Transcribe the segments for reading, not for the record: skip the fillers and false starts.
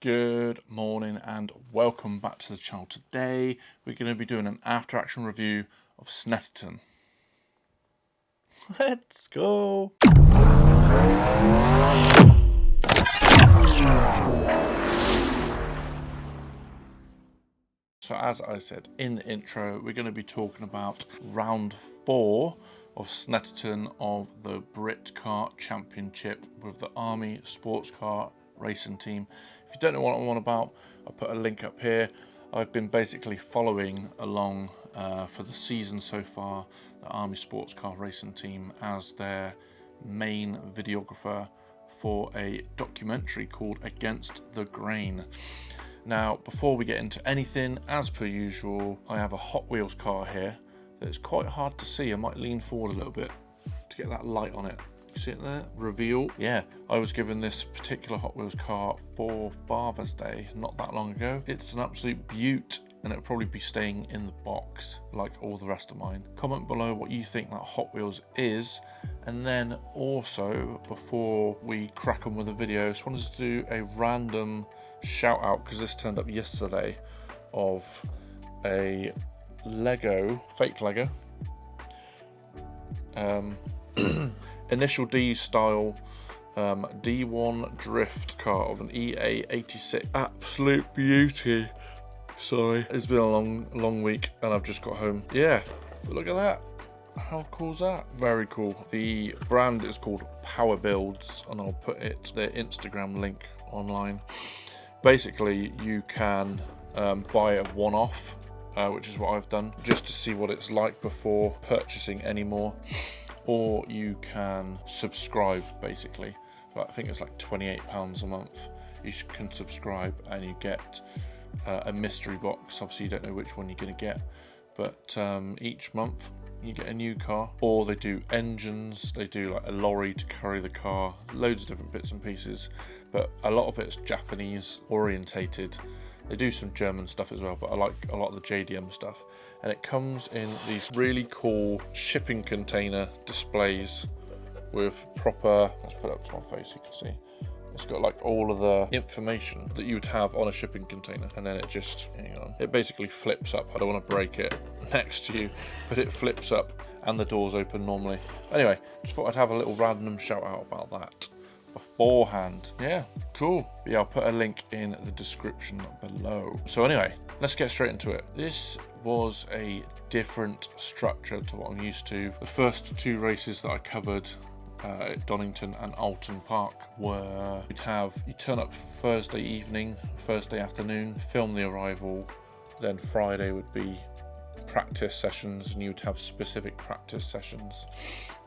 Good morning and welcome back to the channel. Today we're going to be doing an after action review of Snetterton. Let's go! So as I said in the intro, we're going to be talking about round 4 of Snetterton of the Britcar Championship with the Army Sports Car Racing Team. If you don't know what I'm on about, I'll put a link up here. I've been basically following along for the season so far the Army Sports Car Racing Team as their main videographer for a documentary called Against the Grain. Now, before we get into anything, as per usual, I have a Hot Wheels car here that it's quite hard to see. I might lean forward a little bit to get that light on it. You see it there? Reveal. Yeah, I was given this particular Hot Wheels car for Father's Day not that long ago. It's an absolute beaut and it'll probably be staying in the box like all the rest of mine. Comment below what you think that Hot Wheels is, and then also before we crack on with the video, just wanted to do a random shout out because this turned up yesterday of a Lego, fake Lego, Initial D style D1 drift car of an EA86. Absolute beauty. Sorry, it's been a long week and I've just got home. Yeah, but look at that. How cool is that? Very cool. The brand is called Power Builds and I'll put their Instagram link online. Basically, you can buy a one-off, which is what I've done, just to see what it's like before purchasing any more. Or you can subscribe, basically. I think it's like £28 a month. You can subscribe and you get a mystery box. Obviously, you don't know which one you're going to get, but each month you get a new car. Or they do engines, they do like a lorry to carry the car, loads of different bits and pieces, but a lot of it's Japanese orientated. They do some German stuff as well, but I like a lot of the JDM stuff. And it comes in these really cool shipping container displays with proper, let's put it up to my face so you can see. It's got like all of the information that you would have on a shipping container, and then it just, hang on, it basically flips up. I don't want to break it next to you, but it flips up and the doors open normally. Anyway, just thought I'd have a little random shout out about that beforehand. Yeah, cool. But yeah, I'll put a link in the description below. So anyway, let's get straight into it. This was a different structure to what I'm used to. The first two races that I covered at Donington and Alton Park were you turn up Thursday evening, Thursday afternoon, film the arrival, then Friday would be practice sessions and you'd have specific practice sessions,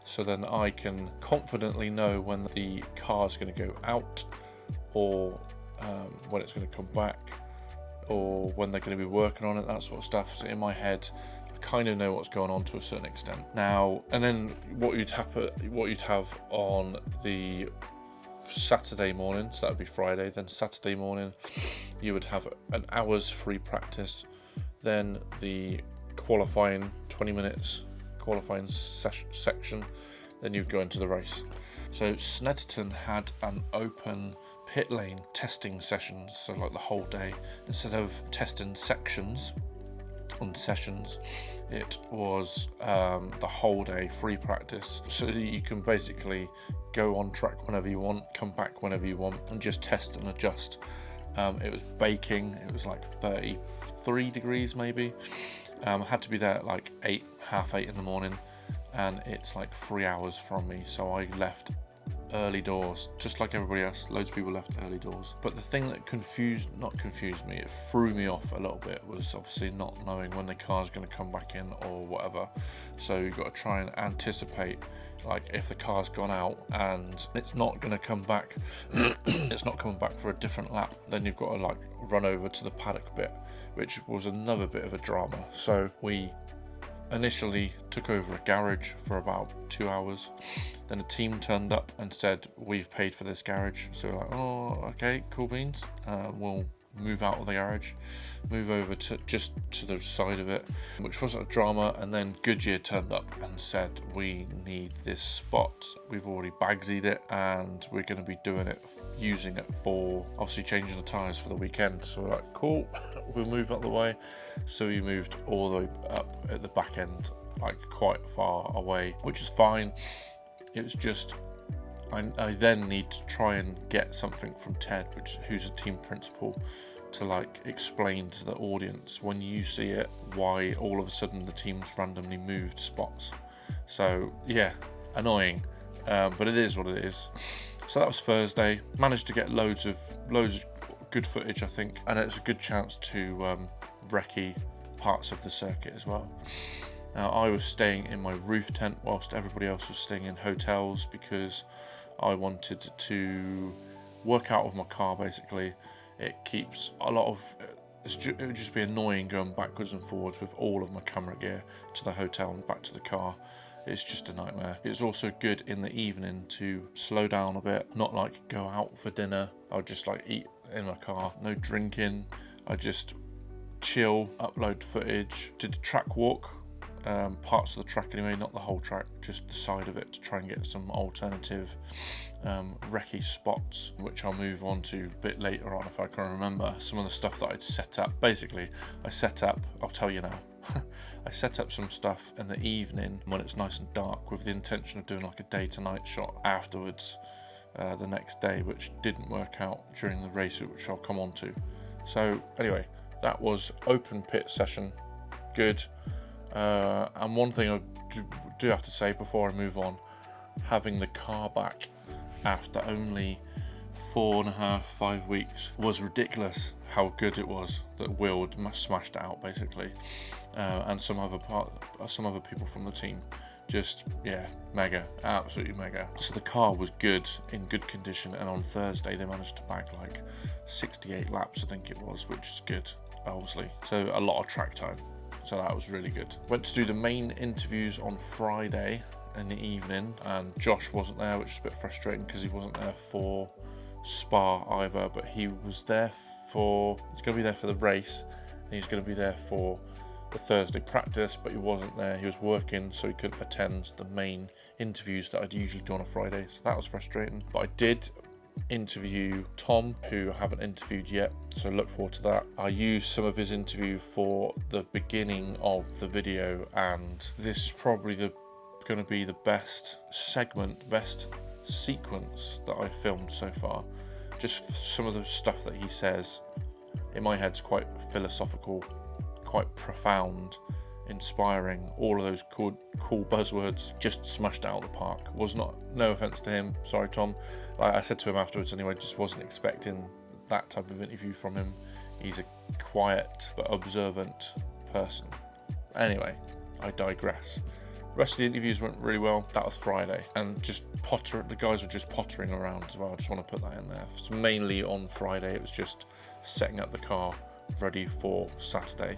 so then I can confidently know when the car is going to go out, or when it's going to come back, or when they're going to be working on it, that sort of stuff. So in my head I kind of know what's going on to a certain extent now. And then what you'd have on the Saturday morning, so that would be Friday, then Saturday morning you would have an hour's free practice, then the qualifying 20 minutes qualifying section, then you go into the race. So Snetterton had an open pit lane testing sessions, so like the whole day. Instead of testing sections on sessions, it was the whole day free practice, so that you can basically go on track whenever you want, come back whenever you want, and just test and adjust. It was baking, it was like 33 degrees maybe. I had to be there at like half eight in the morning, and it's like 3 hours from me, so I left early doors, just like everybody else. Loads of people left early doors. But the thing that not confused me, it threw me off a little bit, was obviously not knowing when the car's going to come back in or whatever. So you've got to try and anticipate, like if the car's gone out and it's not going to come back, it's not coming back for a different lap, then you've got to like run over to the paddock bit, which was another bit of a drama. So we initially took over a garage for about 2 hours. Then a team turned up and said, we've paid for this garage. So we're like, oh, okay, cool beans. We'll move out of the garage, move over to just to the side of it, which wasn't a drama. And then Goodyear turned up and said, we need this spot. We've already bagsied it and we're going to be using it for obviously changing the tyres for the weekend. So we're like, cool, we'll move out of the way. So we moved all the way up at the back end, like quite far away, which is fine. It was just I then need to try and get something from Ted, who's a team principal, to like explain to the audience when you see it why all of a sudden the team's randomly moved spots. So yeah, annoying, but it is what it is. So that was Thursday. Managed to get loads of good footage, I think, and it's a good chance to recce parts of the circuit as well. Now, I was staying in my roof tent whilst everybody else was staying in hotels because I wanted to work out of my car. Basically, it keeps a lot of. It would just be annoying going backwards and forwards with all of my camera gear to the hotel and back to the car. It's just a nightmare. It's also good in the evening to slow down a bit, not like go out for dinner. I'll just like eat in my car, no drinking. I just chill, upload footage. Did the track walk. Parts of the track anyway, not the whole track, just the side of it, to try and get some alternative recce spots, which I'll move on to a bit later on if I can remember some of the stuff that I'd set up. Basically, I'll tell you now, I set up some stuff in the evening when it's nice and dark with the intention of doing like a day to night shot afterwards the next day, which didn't work out during the race, which I'll come on to. So anyway, that was open pit session, good. And one thing I do have to say before I move on, having the car back after only 4.5-5 weeks was ridiculous. How good it was that Will smashed it out basically, and some other people from the team. Just mega, absolutely mega. So the car was good, in good condition, and on Thursday they managed to bag like 68 laps, I think it was, which is good, obviously. So a lot of track time. So that was really good. Went to do the main interviews on Friday in the evening, and Josh wasn't there, which is a bit frustrating because he wasn't there for Spa either, but he's going to be there for the race, and he's going to be there for the Thursday practice, but he wasn't there. He was working, so he couldn't attend the main interviews that I'd usually do on a Friday, so that was frustrating. But I did interview Tom, who I haven't interviewed yet, so look forward to that. I used some of his interview for the beginning of the video, and this is probably going to be the best sequence that I filmed so far. Just some of the stuff that he says in my head's quite philosophical, quite profound, inspiring. All of those cool buzzwords just smashed out of the park. No offense to him, sorry Tom. Like I said to him afterwards anyway, just wasn't expecting that type of interview from him. He's a quiet but observant person. Anyway, I digress. The rest of the interviews went really well. That was Friday, and the guys were just pottering around as well. I just want to put that in there. So mainly on Friday, it was just setting up the car ready for Saturday,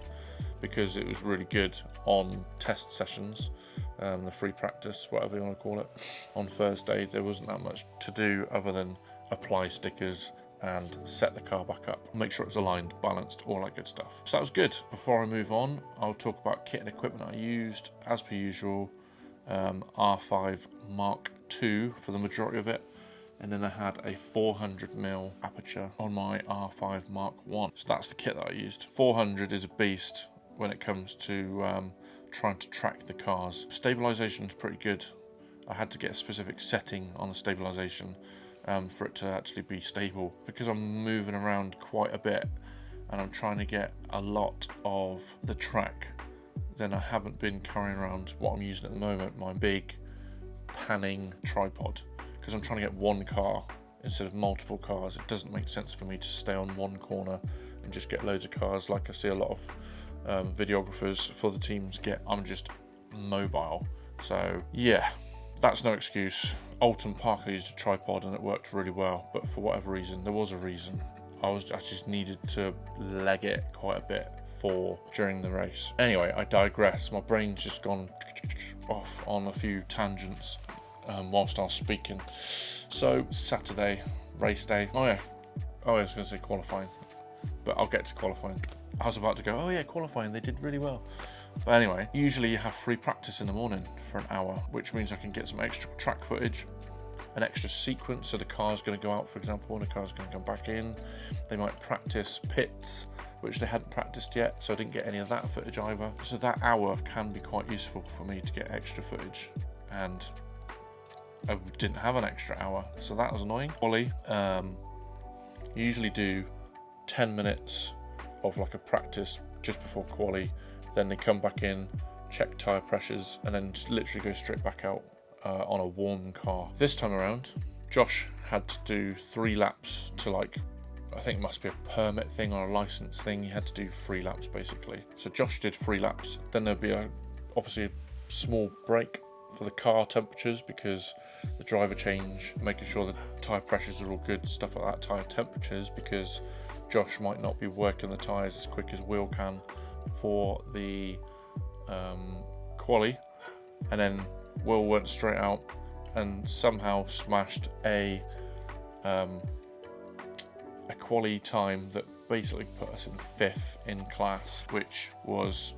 because it was really good on test sessions, the free practice, whatever you want to call it. On Thursday, there wasn't that much to do other than apply stickers and set the car back up, make sure it's aligned, balanced, all that good stuff. So that was good. Before I move on, I'll talk about kit and equipment I used. As per usual, R5 Mark II for the majority of it, and then I had a 400mm aperture on my R5 Mark I. So that's the kit that I used. 400 is a beast when it comes to trying to track the cars. Stabilization is pretty good. I had to get a specific setting on the stabilization for it to actually be stable, because I'm moving around quite a bit and I'm trying to get a lot of the track. Then I haven't been carrying around what I'm using at the moment, my big panning tripod, because I'm trying to get one car instead of multiple cars. It doesn't make sense for me to stay on one corner and just get loads of cars like I see a lot of videographers for the teams get. I'm just mobile. So yeah, that's no excuse. Alton Park, I used a tripod and it worked really well, but for whatever reason, there was a reason, I just needed to leg it quite a bit during the race. Anyway, I digress. My brain's just gone off on a few tangents whilst I was speaking. So Saturday, race day. I was going to say qualifying. but I'll get to qualifying. I was about to go, oh yeah, qualifying, they did really well. But anyway, usually you have free practice in the morning for an hour, which means I can get some extra track footage, an extra sequence. So the car's going to go out, for example, and the car's going to come back in. They might practice pits, which they hadn't practiced yet, so I didn't get any of that footage either. So that hour can be quite useful for me to get extra footage, and I didn't have an extra hour, so that was annoying. Quali, usually do 10 minutes of like a practice just before quali, then they come back in, check tyre pressures, and then literally go straight back out on a warm car. This time around, Josh had to do 3 laps to, like, I think it must be a permit thing or a license thing. He had to do 3 laps basically. So Josh did 3 laps. Then there'd be obviously a small break for the car temperatures, because the driver change, making sure the tyre pressures are all good, stuff like that, tyre temperatures, because Josh might not be working the tyres as quick as Will can for the quali. And then Will went straight out and somehow smashed a quali time that basically put us in 5th in class, which was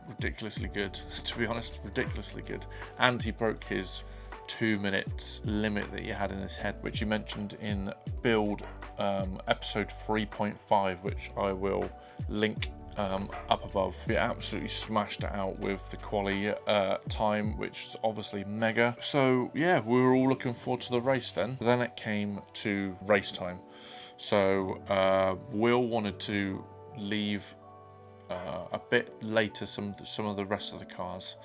ridiculously good, to be honest, ridiculously good. And he broke his 2 minutes limit that he had in his head, which he mentioned in build episode 3.5, which I will link up above. We absolutely smashed it out with the quali time, which is obviously mega. So yeah, we were all looking forward to the race then. Then it came to race time. So Will wanted to leave a bit later some of the rest of the cars,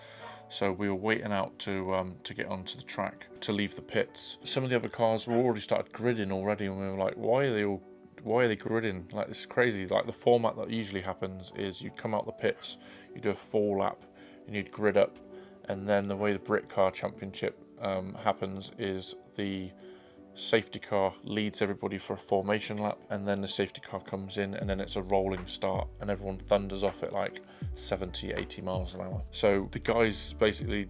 so we were waiting out to get onto the track to leave the pits. Some of the other cars were already started gridding already, and we were like, why are they gridding? Like, this is crazy. Like, the format that usually happens is you come out the pits, you do a full lap, and you'd grid up, and then the way the Britcar Championship happens is the safety car leads everybody for a formation lap, and then the safety car comes in, and then it's a rolling start, and everyone thunders off at like 70-80 miles an hour. So the guys basically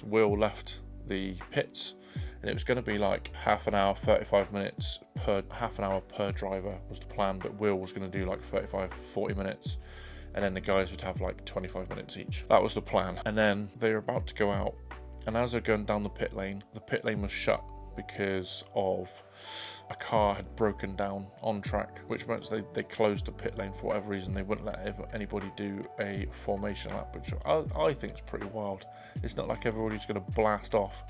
Will left the pits, and it was going to be like half an hour, 35 minutes per driver was the plan, but Will was going to do like 35-40 minutes, and then the guys would have like 25 minutes each. That was the plan. And then they were about to go out, and as they're going down the pit lane was shut because of a car had broken down on track, which meant they closed the pit lane for whatever reason. They wouldn't let anybody do a formation lap, which I think is pretty wild. It's not like everybody's going to blast off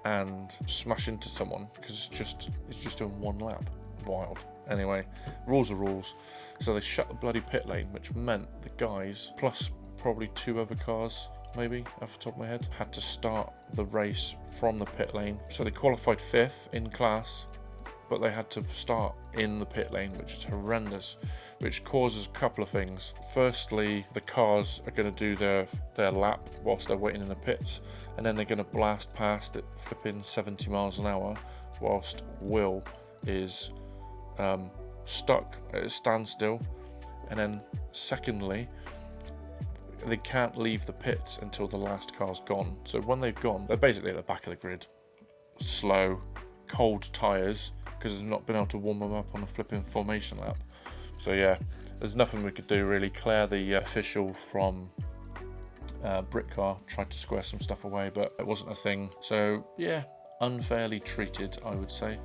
and smash into someone, because it's just doing one lap. Wild. Anyway, rules are rules. So they shut the bloody pit lane, which meant the guys, plus probably 2 other cars, maybe off the top of my head, had to start the race from the pit lane. So they qualified 5th in class, but they had to start in the pit lane, which is horrendous, which causes a couple of things. Firstly, the cars are going to do their lap whilst they're waiting in the pits, and then they're going to blast past it flipping 70 miles an hour whilst Will is stuck at a standstill. And then secondly, they can't leave the pits until the last car's gone. So when they've gone, they're basically at the back of the grid, slow, cold tyres, because they've not been able to warm them up on a flipping formation lap. So yeah, there's nothing we could do really. Claire, the official from Britcar, tried to square some stuff away, but it wasn't a thing. So yeah, unfairly treated, I would say.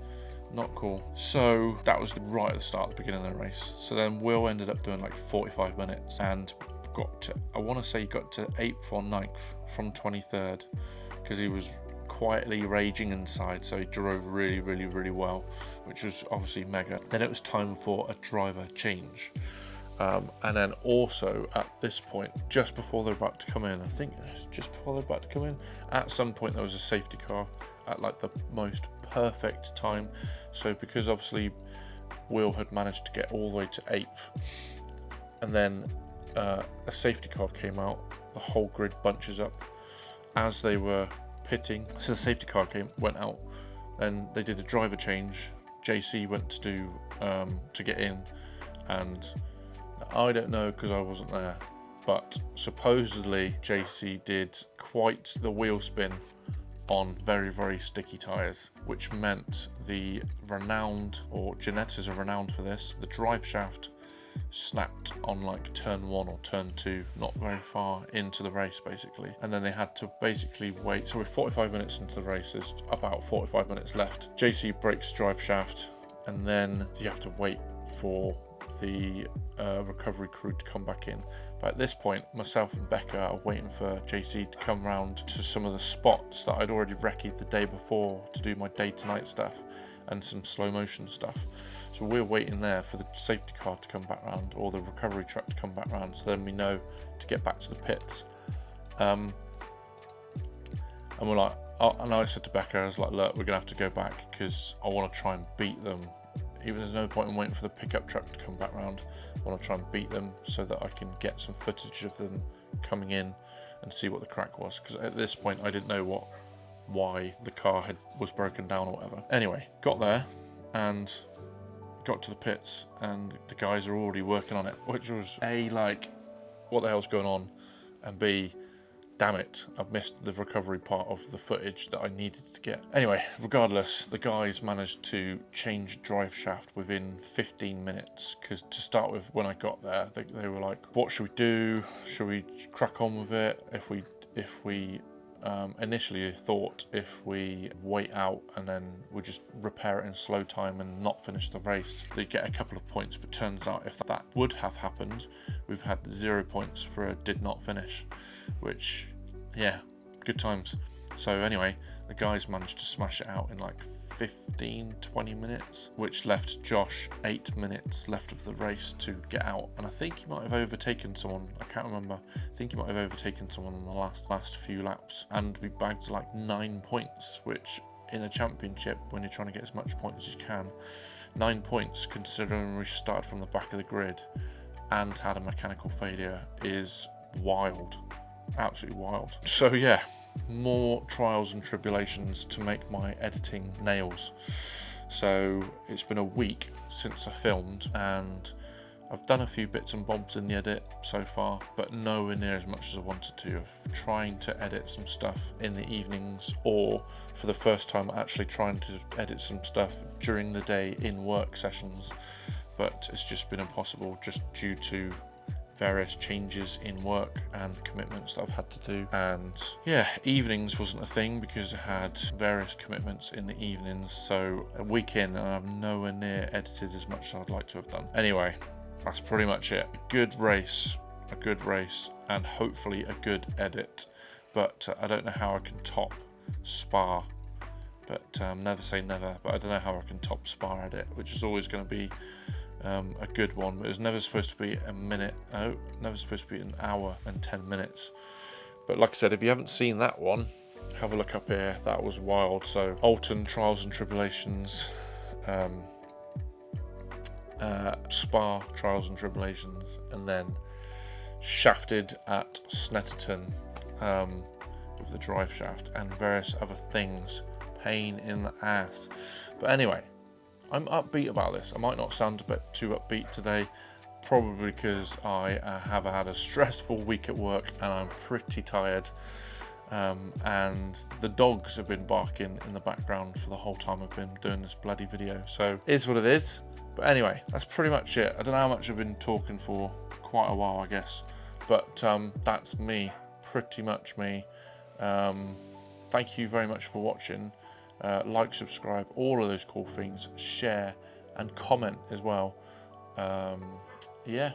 Not cool. So that was right at the start, at the beginning of the race. So then Will ended up doing like 45 minutes and got to, I want to say he got to 8th or 9th from 23rd, because he was quietly raging inside, so he drove really, really, really well, which was obviously mega. Then it was time for a driver change. And then also at this point, just before they're about to come in, I think just before they're about to come in, at some point there was a safety car at like the most perfect time. So because obviously Will had managed to get all the way to 8th, and then a safety car came out, the whole grid bunches up as they were pitting. So the safety car went out, and they did a driver change. JC went to do to get in, and I don't know because I wasn't there, but supposedly JC did quite the wheel spin on very, very sticky tyres, which meant the renowned, or Genettas are renowned for this, the drive shaft snapped on like turn 1 or turn 2, not very far into the race basically. And then they had to basically wait. So we're 45 minutes into the race, there's about 45 minutes left. JC breaks drive shaft, and then you have to wait for the recovery crew to come back in. But at this point, myself and Becca are waiting for JC to come round to some of the spots that I'd already recce'd the day before to do my day to night stuff and some slow motion stuff. So we're waiting there for the safety car to come back round, or the recovery truck to come back round, so then we know to get back to the pits. And we're like, and I said to Becca, I was like, look, we're gonna have to go back because I want to try and beat them. Even there's no point in waiting for the pickup truck to come back round. I want to try and beat them so that I can get some footage of them coming in and see what the crack was, because at this point I didn't know why the car was broken down or whatever. Anyway, got there and got to the pits, and the guys are already working on it, which was A, like, what the hell's going on, and B, damn it, I've missed the recovery part of the footage that I needed to get. Anyway, regardless, the guys managed to change drive shaft within 15 minutes, because to start with, when I got there, they were like, what should we do? Should we crack on with it? If we initially thought if we wait out and then we just repair it in slow time and not finish the race, they'd get a couple of points. But turns out if that would have happened, we've had 0 points for a did not finish, which, yeah, good times. So anyway, the guys managed to smash it out in like 15-20 minutes, which left Josh 8 minutes left of the race to get out. And I think he might have overtaken someone, I can't remember, I think he might have overtaken someone in the last few laps, and we bagged like 9 points, which in a championship, when you're trying to get as much points as you can, 9 points considering we started from the back of the grid and had a mechanical failure is wild, absolutely wild. So yeah, more trials and tribulations to make my editing nails. So it's been a week since I filmed, and I've done a few bits and bobs in the edit so far, but nowhere near as much as I wanted to. I'm trying to edit some stuff in the evenings, or for the first time actually trying to edit some stuff during the day in work sessions, but it's just been impossible just due to various changes in work and commitments that I've had to do. And yeah, evenings wasn't a thing because I had various commitments in the evenings, so a weekend and I've nowhere near edited as much as I'd like to have done. Anyway, that's pretty much it. A good race, and hopefully a good edit, but I don't know how I can top Spa, but never say never, but I don't know how I can top Spa edit, which is always going to be a good one, but it was never supposed to be a minute, never supposed to be an hour and 10 minutes. But like I said, if you haven't seen that one, have a look up here. That was wild. So Alton, Trials and Tribulations, Spa, Trials and Tribulations, and then shafted at Snetterton with the drive shaft and various other things. Pain in the ass. But anyway, I'm upbeat about this. I might not sound a bit too upbeat today, probably because I have had a stressful week at work and I'm pretty tired. And the dogs have been barking in the background for the whole time I've been doing this bloody video. So it is what it is. But anyway, that's pretty much it. I don't know how much I've been talking for, quite a while I guess. But that's me, pretty much me. Thank you very much for watching. Like, subscribe, all of those cool things, share and comment as well. Yeah,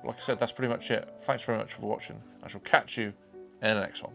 like I said, that's pretty much it. Thanks very much for watching. I shall catch you in the next one.